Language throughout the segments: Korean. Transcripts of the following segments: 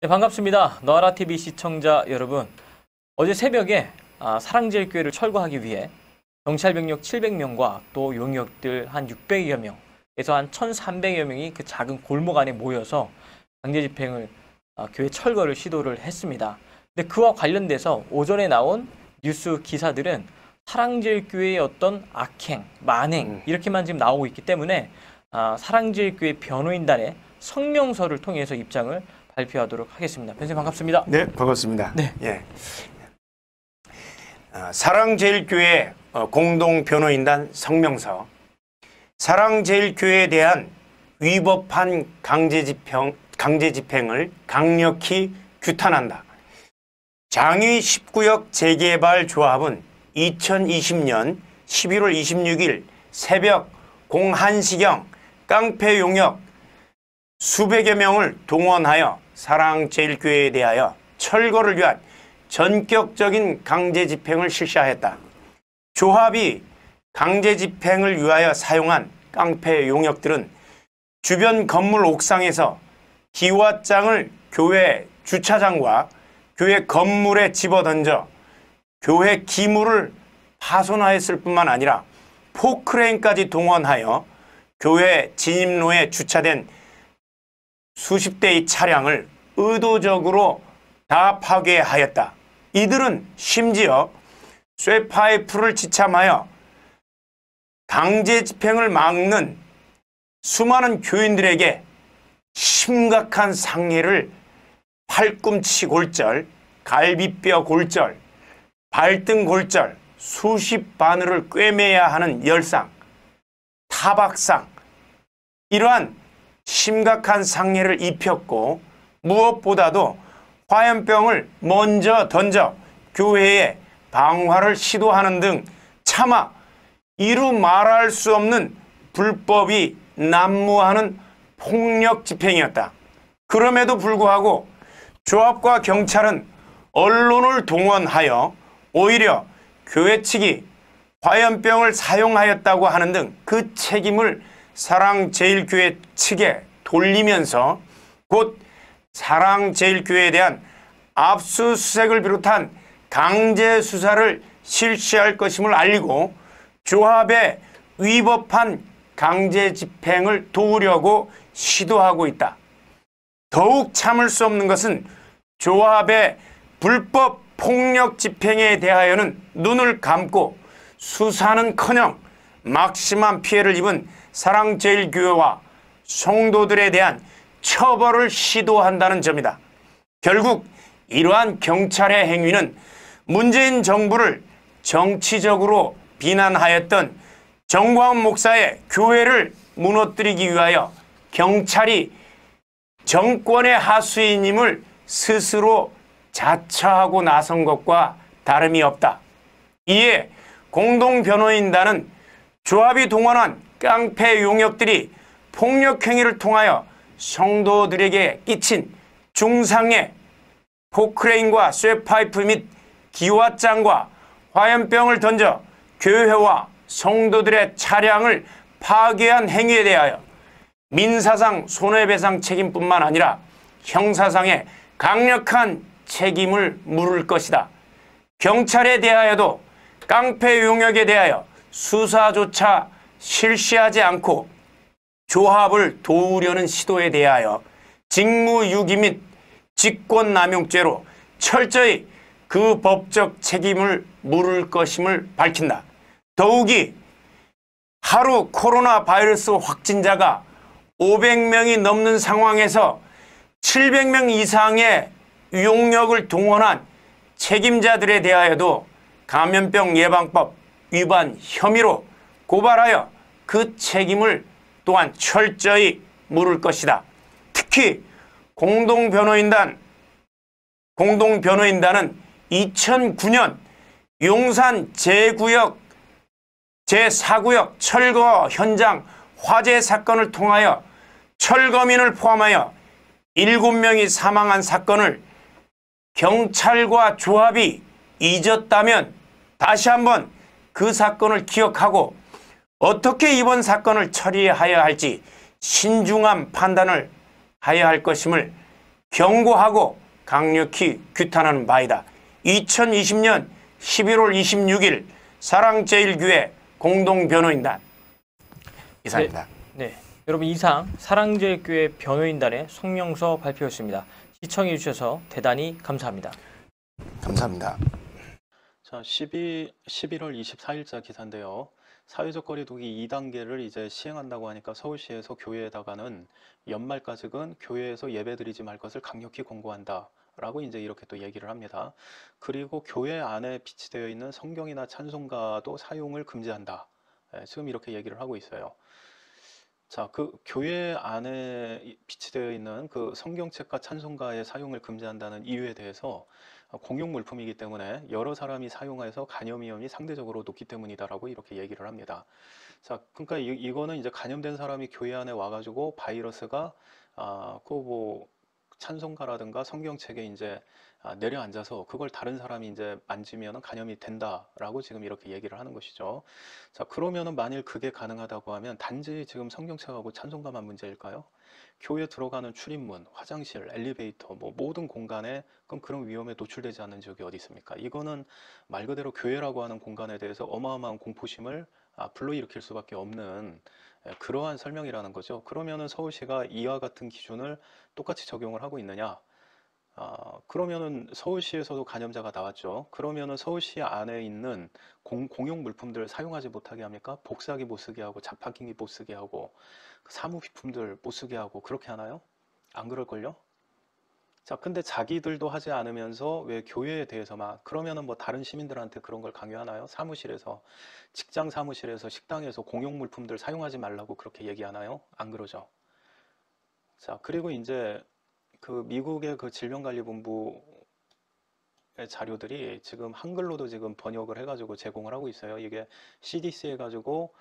네, 반갑습니다. 너아라TV 시청자 여러분. 어제 새벽에 사랑제일교회를 철거하기 위해 경찰 병력 700명과 또 용역들 한 600여 명에서 한 1,300여 명이 그 작은 골목 안에 모여서 강제 집행을 교회 철거를 시도를 했습니다. 근데 그와 관련돼서 오전에 나온 뉴스 기사들은 사랑제일교회의 어떤 악행, 만행 이렇게만 지금 나오고 있기 때문에 사랑제일교회 변호인단의 성명서를 통해서 입장을 발표하도록 하겠습니다. 변호사님 반갑습니다. 네, 반갑습니다. 네. 예. 사랑제일교회 공동변호인단 성명서. 사랑제일교회에 대한 위법한 강제집행을 강력히 규탄한다. 장위 19역 재개발 조합은 2020년 11월 26일 새벽 01시경 깡패 용역 수백여 명을 동원하여 사랑제일교회에 대하여 철거를 위한 전격적인 강제 집행을 실시하였다. 조합이 강제 집행을 위하여 사용한 깡패 용역들은 주변 건물 옥상에서 기와장을 교회 주차장과 교회 건물에 집어던져 교회 기물을 파손하였을 뿐만 아니라 포크레인까지 동원하여 교회 진입로에 주차된 수십 대의 차량을 의도적으로 다 파괴하였다. 이들은 심지어 쇠파이프를 지참하여 강제 집행을 막는 수많은 교인들에게 심각한 상해를 팔꿈치 골절, 갈비뼈 골절, 발등 골절, 수십 바늘을 꿰매야 하는 열상, 타박상, 이러한 심각한 상해를 입혔고 무엇보다도 화염병을 먼저 던져 교회에 방화를 시도하는 등 차마 이루 말할 수 없는 불법이 난무하는 폭력 집행이었다. 그럼에도 불구하고 조합과 경찰은 언론을 동원하여 오히려 교회 측이 화염병을 사용하였다고 하는 등 그 책임을 사랑제일교회 측에 돌리면서 곧 사랑제일교회에 대한 압수수색을 비롯한 강제 수사를 실시할 것임을 알리고 조합의 위법한 강제 집행을 도우려고 시도하고 있다. 더욱 참을 수 없는 것은 조합의 불법 폭력 집행에 대하여는 눈을 감고 수사는커녕 막심한 피해를 입은 사랑제일교회와 성도들에 대한 처벌을 시도한다는 점이다. 결국 이러한 경찰의 행위는 문재인 정부를 정치적으로 비난하였던 정광훈 목사의 교회를 무너뜨리기 위하여 경찰이 정권의 하수인임을 스스로 자처하고 나선 것과 다름이 없다. 이에 공동변호인단은 조합이 동원한 깡패 용역들이 폭력행위를 통하여 성도들에게 끼친 중상해, 포크레인과 쇠파이프 및 기와장과 화염병을 던져 교회와 성도들의 차량을 파괴한 행위에 대하여 민사상 손해배상 책임뿐만 아니라 형사상의 강력한 책임을 물을 것이다. 경찰에 대하여도 깡패 용역에 대하여 수사조차 실시하지 않고 조합을 도우려는 시도에 대하여 직무유기 및 직권남용죄로 철저히 그 법적 책임을 물을 것임을 밝힌다. 더욱이 하루 코로나 바이러스 확진자가 500명이 넘는 상황에서 700명 이상의 용역을 동원한 책임자들에 대하여도 감염병 예방법 위반 혐의로 고발하여 그 책임을 또한 철저히 물을 것이다. 특히 공동변호인단은 2009년 용산 제4구역 철거 현장 화재 사건을 통하여 철거민을 포함하여 7명이 사망한 사건을 경찰과 조합이 잊었다면 다시 한번 그 사건을 기억하고 어떻게 이번 사건을 처리해야 할지 신중한 판단을 해야 할 것임을 경고하고 강력히 규탄하는 바이다. 2020년 11월 26일 사랑제일교회 공동변호인단 이상입니다. 네, 여러분 이상 사랑제일교회 변호인단의 성명서 발표였습니다. 시청해 주셔서 대단히 감사합니다. 감사합니다. 자, 11월 24일자 기사인데요. 사회적 거리두기 2단계를 이제 시행한다고 하니까 서울시에서 교회에다가는 연말까지는 교회에서 예배드리지 말 것을 강력히 권고한다. 라고 이제 이렇게 또 얘기를 합니다. 그리고 교회 안에 비치되어 있는 성경이나 찬송가도 사용을 금지한다. 지금 이렇게 얘기를 하고 있어요. 자, 그 교회 안에 비치되어 있는 그 성경책과 찬송가의 사용을 금지한다는 이유에 대해서 공용 물품이기 때문에 여러 사람이 사용해서 간염 위험이 상대적으로 높기 때문이다라고 이렇게 얘기를 합니다. 자, 그러니까 이거는 이제 간염된 사람이 교회 안에 와가지고 바이러스가 찬송가라든가 성경책에 이제 내려앉아서 그걸 다른 사람이 이제 만지면 간염이 된다라고 지금 이렇게 얘기를 하는 것이죠. 자, 그러면은 만일 그게 가능하다고 하면 단지 지금 성경책하고 찬송가만 문제일까요? 교회 들어가는 출입문, 화장실, 엘리베이터, 뭐 모든 공간에 그럼 그런 위험에 노출되지 않는 지역이 어디 있습니까? 이거는 말 그대로 교회라고 하는 공간에 대해서 어마어마한 공포심을 불러일으킬 수밖에 없는 그러한 설명이라는 거죠. 그러면은 서울시가 이와 같은 기준을 똑같이 적용을 하고 있느냐? 그러면은 서울시에서도 간염자가 나왔죠. 그러면은 서울시 안에 있는 공용 물품들 사용하지 못하게 합니까? 복사기 못 쓰게 하고 자판기 못 쓰게 하고 사무비품들 못 쓰게 하고 그렇게 하나요? 안 그럴걸요? 자, 근데 자기들도 하지 않으면서 왜 교회에 대해서만 그러면은 뭐 다른 시민들한테 그런 걸 강요하나요? 사무실에서, 직장 사무실에서, 식당에서 공용 물품들 사용하지 말라고 그렇게 얘기하나요? 안 그러죠. 자, 그리고 이제 그 미국의 그 질병관리본부의 자료들이 지금 한글로도 지금 번역을 해가지고 제공을 하고 있어요. 이게 CDC 해가지고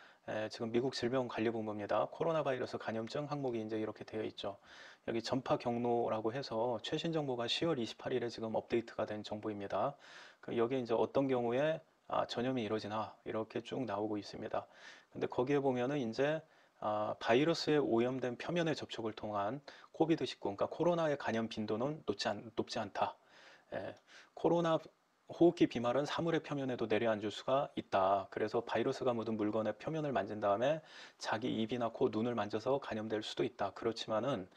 지금 미국 질병관리본부입니다. 코로나 바이러스 감염증 항목이 이제 이렇게 되어 있죠. 여기 전파 경로라고 해서 최신 정보가 10월 28일에 지금 업데이트가 된 정보입니다. 여기에 이제 어떤 경우에 전염이 이루어지나 이렇게 쭉 나오고 있습니다. 근데 거기에 보면은 이제 바이러스에 오염된 표면의 접촉을 통한 코비드19, 그러니까 코로나의 감염 빈도는 높지 않다. 코로나 호흡기 비말은 사물의 표면에도 내려앉을 수가 있다. 그래서 바이러스가 묻은 물건의 표면을 만진 다음에 자기 입이나 코, 눈을 만져서 감염될 수도 있다. 그렇지만은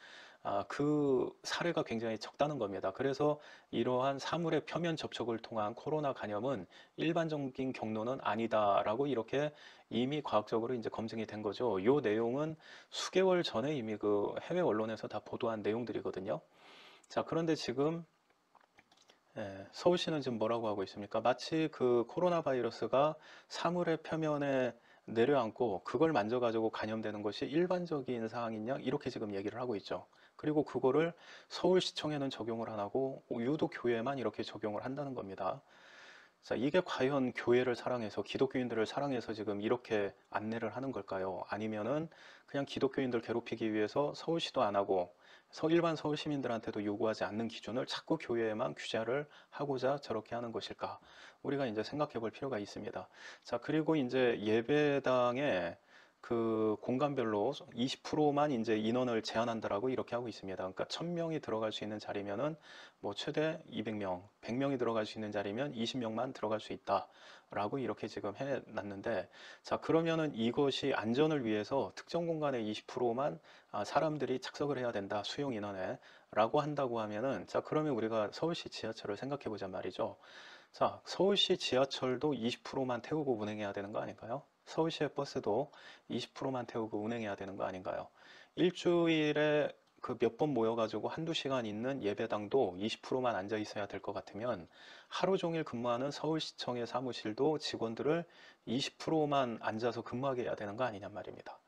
그 사례가 굉장히 적다는 겁니다. 그래서 이러한 사물의 표면 접촉을 통한 코로나 감염은 일반적인 경로는 아니다라고 이렇게 이미 과학적으로 이제 검증이 된 거죠. 이 내용은 수개월 전에 이미 그 해외 언론에서 다 보도한 내용들이거든요. 자, 그런데 지금 서울시는 지금 뭐라고 하고 있습니까? 마치 그 코로나 바이러스가 사물의 표면에 내려앉고 그걸 만져가지고 감염되는 것이 일반적인 사항이냐 이렇게 지금 얘기를 하고 있죠. 그리고 그거를 서울시청에는 적용을 안 하고 유독 교회만 이렇게 적용을 한다는 겁니다. 자, 이게 과연 교회를 사랑해서 기독교인들을 사랑해서 지금 이렇게 안내를 하는 걸까요? 아니면은 그냥 기독교인들 괴롭히기 위해서 서울시도 안 하고 일반 서울 시민들한테도 요구하지 않는 기준을 자꾸 교회에만 규제를 하고자 저렇게 하는 것일까? 우리가 이제 생각해 볼 필요가 있습니다. 자, 그리고 이제 예배당에 그 공간별로 20%만 이제 인원을 제한한다라고 이렇게 하고 있습니다. 그러니까 1000명이 들어갈 수 있는 자리면은 뭐 최대 200명, 100명이 들어갈 수 있는 자리면 20명만 들어갈 수 있다라고 이렇게 지금 해놨는데, 자, 그러면은 이것이 안전을 위해서 특정 공간에 20%만 사람들이 착석을 해야 된다, 수용 인원에 라고 한다고 하면은, 자, 그러면 우리가 서울시 지하철을 생각해 보자 말이죠. 자, 서울시 지하철도 20%만 태우고 운행해야 되는 거 아닌가요? 서울시의 버스도 20%만 태우고 운행해야 되는 거 아닌가요? 일주일에 그 몇 번 모여가지고 한두 시간 있는 예배당도 20%만 앉아 있어야 될 것 같으면 하루 종일 근무하는 서울시청의 사무실도 직원들을 20%만 앉아서 근무하게 해야 되는 거 아니냔 말입니다.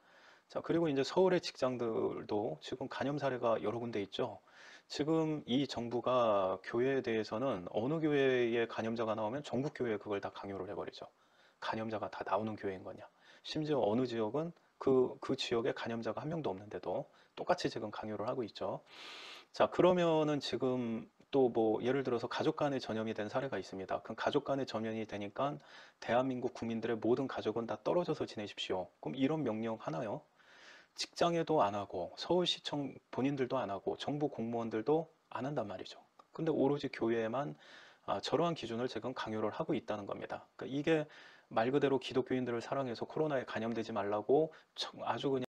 자, 그리고 이제 서울의 직장들도 지금 감염 사례가 여러 군데 있죠. 지금 이 정부가 교회에 대해서는 어느 교회에 감염자가 나오면 전국 교회에 그걸 다 강요를 해버리죠. 감염자가 다 나오는 교회인 거냐. 심지어 어느 지역은 그 지역에 감염자가 한 명도 없는데도 똑같이 지금 강요를 하고 있죠. 자, 그러면은 지금 또 뭐 예를 들어서 가족 간에 전염이 된 사례가 있습니다. 그럼 가족 간에 전염이 되니까 대한민국 국민들의 모든 가족은 다 떨어져서 지내십시오. 그럼 이런 명령 하나요? 직장에도 안 하고 서울시청 본인들도 안 하고 정부 공무원들도 안 한단 말이죠. 근데 오로지 교회에만 저러한 기준을 지금 강요를 하고 있다는 겁니다. 그러니까 이게 말 그대로 기독교인들을 사랑해서 코로나에 감염되지 말라고 아주 그냥